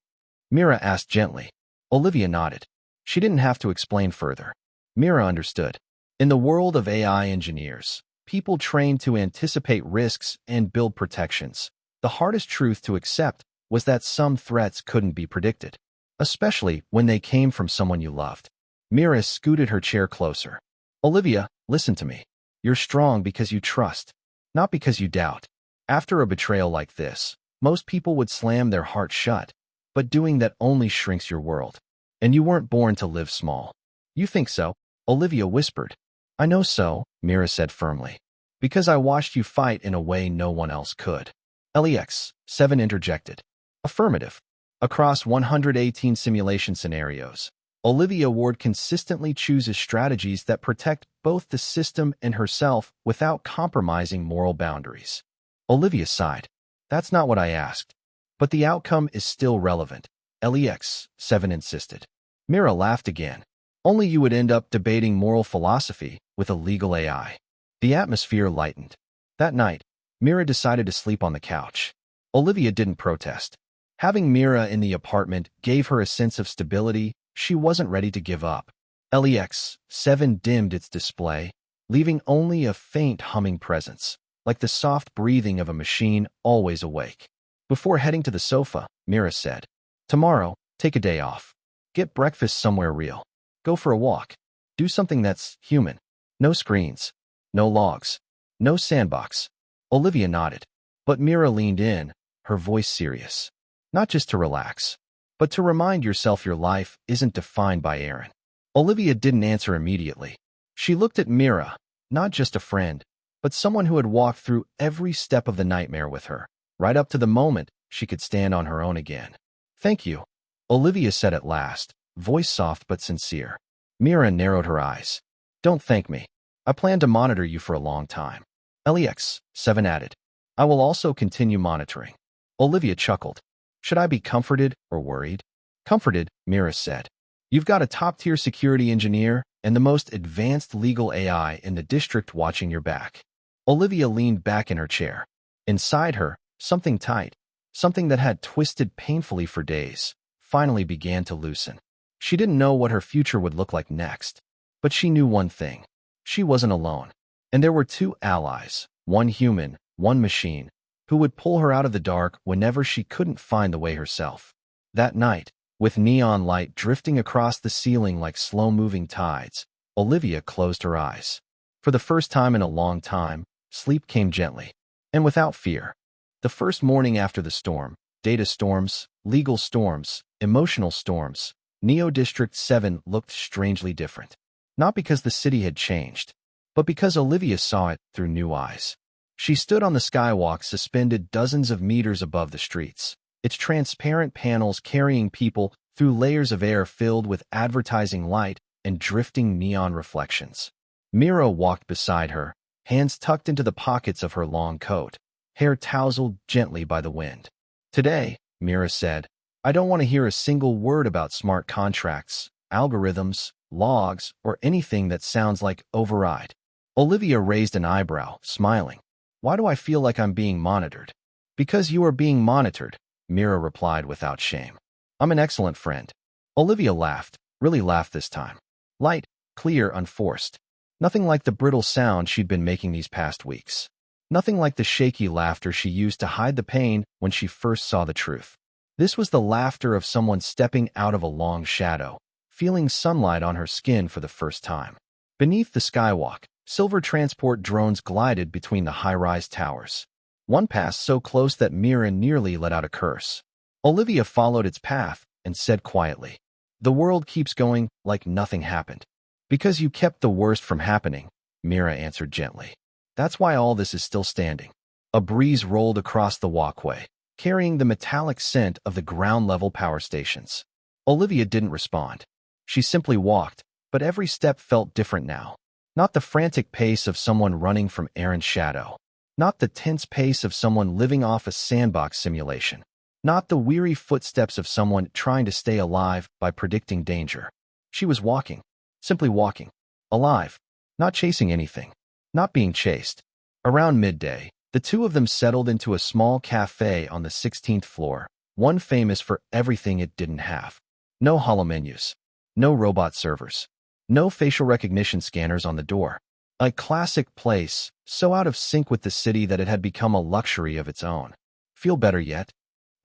Mira asked gently. Olivia nodded. She didn't have to explain further. Mira understood. In the world of AI engineers, people trained to anticipate risks and build protections, the hardest truth to accept was that some threats couldn't be predicted, especially when they came from someone you loved. Mira scooted her chair closer. "Olivia, listen to me. You're strong because you trust, not because you doubt. After a betrayal like this, most people would slam their heart shut, but doing that only shrinks your world. And you weren't born to live small." "You think so?" Olivia whispered. "I know so," Mira said firmly. "Because I watched you fight in a way no one else could." LEX-7 interjected. "Affirmative." Across 118 simulation scenarios, Olivia Ward consistently chooses strategies that protect both the system and herself without compromising moral boundaries. Olivia sighed. "That's not what I asked. But the outcome is still relevant. LEX-7 insisted. Mira laughed again. Only you would end up debating moral philosophy with a legal AI. The atmosphere lightened. That night, Mira decided to sleep on the couch. Olivia didn't protest. Having Mira in the apartment gave her a sense of stability she wasn't ready to give up. LEX-7 dimmed its display, leaving only a faint humming presence, like the soft breathing of a machine always awake. Before heading to the sofa, Mira said, "Tomorrow, take a day off. Get breakfast somewhere real. Go for a walk. Do something that's human. No screens. No logs. No sandbox." Olivia nodded, but Mira leaned in, her voice serious. "Not just to relax, but to remind yourself your life isn't defined by Arin." Olivia didn't answer immediately. She looked at Mira, not just a friend, but someone who had walked through every step of the nightmare with her, right up to the moment she could stand on her own again. "Thank you," Olivia said at last, voice soft but sincere. Mira narrowed her eyes. "Don't thank me. I plan to monitor you for a long time." LEX-7 added, "I will also continue monitoring." Olivia chuckled. "Should I be comforted or worried?" "Comforted," Mira said. "You've got a top-tier security engineer and the most advanced legal AI in the district watching your back." Olivia leaned back in her chair. Inside her, something tight, something that had twisted painfully for days, finally began to loosen. She didn't know what her future would look like next, but she knew one thing. She wasn't alone. And there were two allies, one human, one machine, who would pull her out of the dark whenever she couldn't find the way herself. That night, with neon light drifting across the ceiling like slow-moving tides, Olivia closed her eyes. For the first time in a long time, sleep came gently, and without fear. The first morning after the storm, data storms, legal storms, emotional storms, Neo District 7 looked strangely different. Not because the city had changed, but because Olivia saw it through new eyes. She stood on the skywalk suspended dozens of meters above the streets, its transparent panels carrying people through layers of air filled with advertising light and drifting neon reflections. Mira walked beside her, hands tucked into the pockets of her long coat, hair tousled gently by the wind. "Today," Mira said, "I don't want to hear a single word about smart contracts, algorithms, logs, or anything that sounds like override." Olivia raised an eyebrow, smiling. "Why do I feel like I'm being monitored?" "Because you are being monitored," Mira replied without shame. "I'm an excellent friend." Olivia laughed, really laughed this time. Light, clear, unforced. Nothing like the brittle sound she'd been making these past weeks. Nothing like the shaky laughter she used to hide the pain when she first saw the truth. This was the laughter of someone stepping out of a long shadow, feeling sunlight on her skin for the first time. Beneath the skywalk, silver transport drones glided between the high-rise towers. One passed so close that Mira nearly let out a curse. Olivia followed its path and said quietly, "The world keeps going like nothing happened." "Because you kept the worst from happening," Mira answered gently. "That's why all this is still standing." A breeze rolled across the walkway, carrying the metallic scent of the ground-level power stations. Olivia didn't respond. She simply walked, but every step felt different now. Not the frantic pace of someone running from Arin's shadow. Not the tense pace of someone living off a sandbox simulation. Not the weary footsteps of someone trying to stay alive by predicting danger. She was walking, simply walking, alive, not chasing anything, not being chased. Around midday, the two of them settled into a small cafe on the 16th floor, one famous for everything it didn't have. No holo menus, no robot servers, no facial recognition scanners on the door. A classic place, so out of sync with the city that it had become a luxury of its own. "Feel better yet?"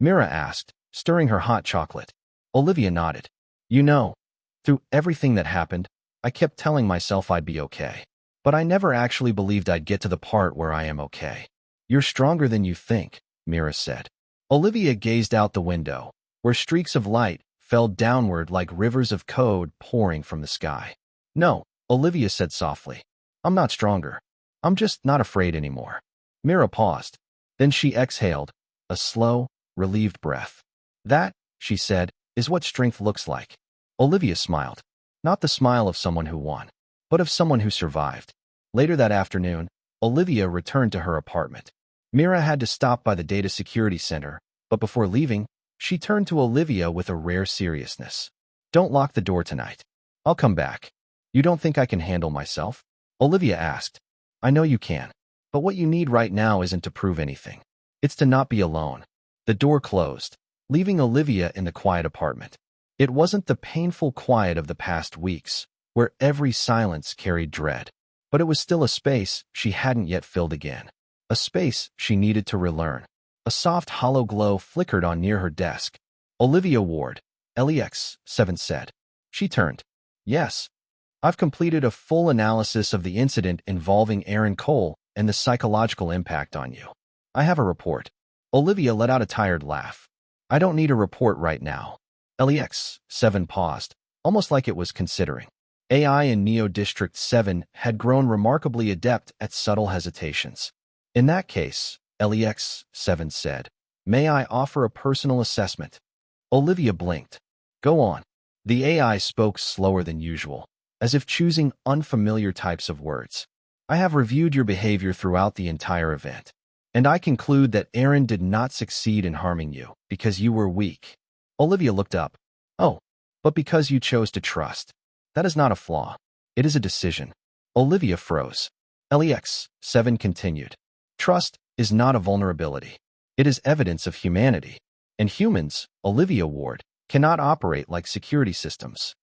Mira asked, stirring her hot chocolate. Olivia nodded. "You know, through everything that happened, I kept telling myself I'd be okay. But I never actually believed I'd get to the part where I am okay." "You're stronger than you think," Mira said. Olivia gazed out the window, where streaks of light fell downward like rivers of code pouring from the sky. "No," Olivia said softly. "I'm not stronger. I'm just not afraid anymore." Mira paused. Then she exhaled, a slow, relieved breath. "That," she said, "is what strength looks like." Olivia smiled. Not the smile of someone who won, but of someone who survived. Later that afternoon, Olivia returned to her apartment. Mira had to stop by the data security center, but before leaving, She turned to Olivia with a rare seriousness. Don't lock the door tonight. I'll come back. You don't think I can handle myself? Olivia asked. I know you can. But what you need right now isn't to prove anything. It's to not be alone. The door closed, leaving Olivia in the quiet apartment. It wasn't the painful quiet of the past weeks, where every silence carried dread. But it was still a space she hadn't yet filled again. A space she needed to relearn. A soft hollow glow flickered on near her desk. Olivia Ward, LEX-7 said. She turned. Yes. I've completed a full analysis of the incident involving Arin Cole and the psychological impact on you. I have a report. Olivia let out a tired laugh. I don't need a report right now. LEX-7 paused, almost like it was considering. AI in Neo District 7 had grown remarkably adept at subtle hesitations. In that case, LEX-7 said, may I offer a personal assessment? Olivia blinked. Go on. The AI spoke slower than usual, as if choosing unfamiliar types of words. I have reviewed your behavior throughout the entire event, and I conclude that Arin did not succeed in harming you because you were weak. Olivia looked up. Oh, but because you chose to trust. That is not a flaw. It is a decision. Olivia froze. LEX-7 continued. Trust is not a vulnerability. It is evidence of humanity. And humans, Olivia Ward, cannot operate like security systems.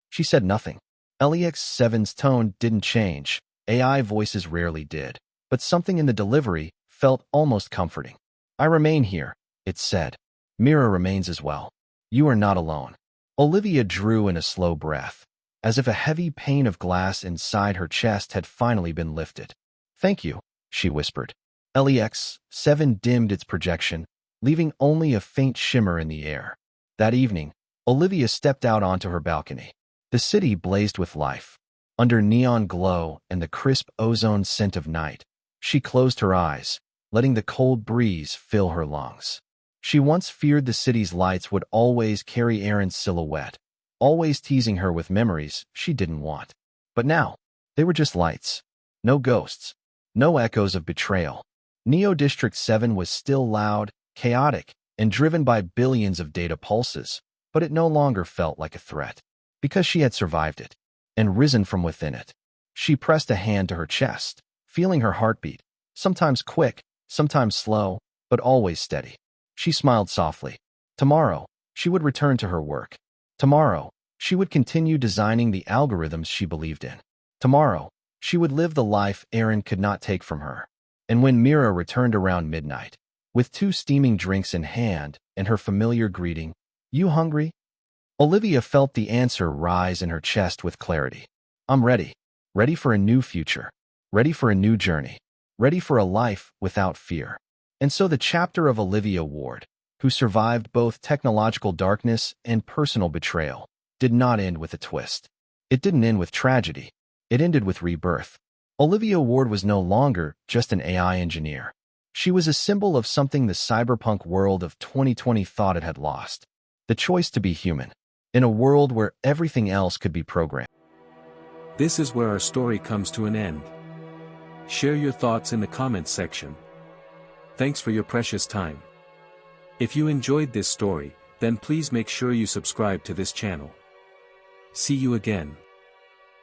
She said nothing. LEX-7's tone didn't change. AI voices rarely did. But something in the delivery felt almost comforting. I remain here, it said. Mira remains as well. You are not alone. Olivia drew in a slow breath, as if a heavy pane of glass inside her chest had finally been lifted. Thank you, she whispered. LEX-7 dimmed its projection, leaving only a faint shimmer in the air. That evening, Olivia stepped out onto her balcony. The city blazed with life. Under neon glow and the crisp ozone scent of night, she closed her eyes, letting the cold breeze fill her lungs. She once feared the city's lights would always carry Arin's silhouette, always teasing her with memories she didn't want. But now, they were just lights. No ghosts. No echoes of betrayal. Neo District 7 was still loud, chaotic, and driven by billions of data pulses, but it no longer felt like a threat, because she had survived it, and risen from within it. She pressed a hand to her chest, feeling her heartbeat, sometimes quick, sometimes slow, but always steady. She smiled softly. Tomorrow, she would return to her work. Tomorrow, she would continue designing the algorithms she believed in. Tomorrow, she would live the life Arin could not take from her. And when Mira returned around midnight, with 2 steaming drinks in hand and her familiar greeting, "You hungry?" Olivia felt the answer rise in her chest with clarity. I'm ready. Ready for a new future. Ready for a new journey. Ready for a life without fear. And so the chapter of Olivia Ward, who survived both technological darkness and personal betrayal, did not end with a twist. It didn't end with tragedy. It ended with rebirth. Olivia Ward was no longer just an AI engineer. She was a symbol of something the cyberpunk world of 2020 thought it had lost. The choice to be human, in a world where everything else could be programmed. This is where our story comes to an end. Share your thoughts in the comments section. Thanks for your precious time. If you enjoyed this story, then please make sure you subscribe to this channel. See you again.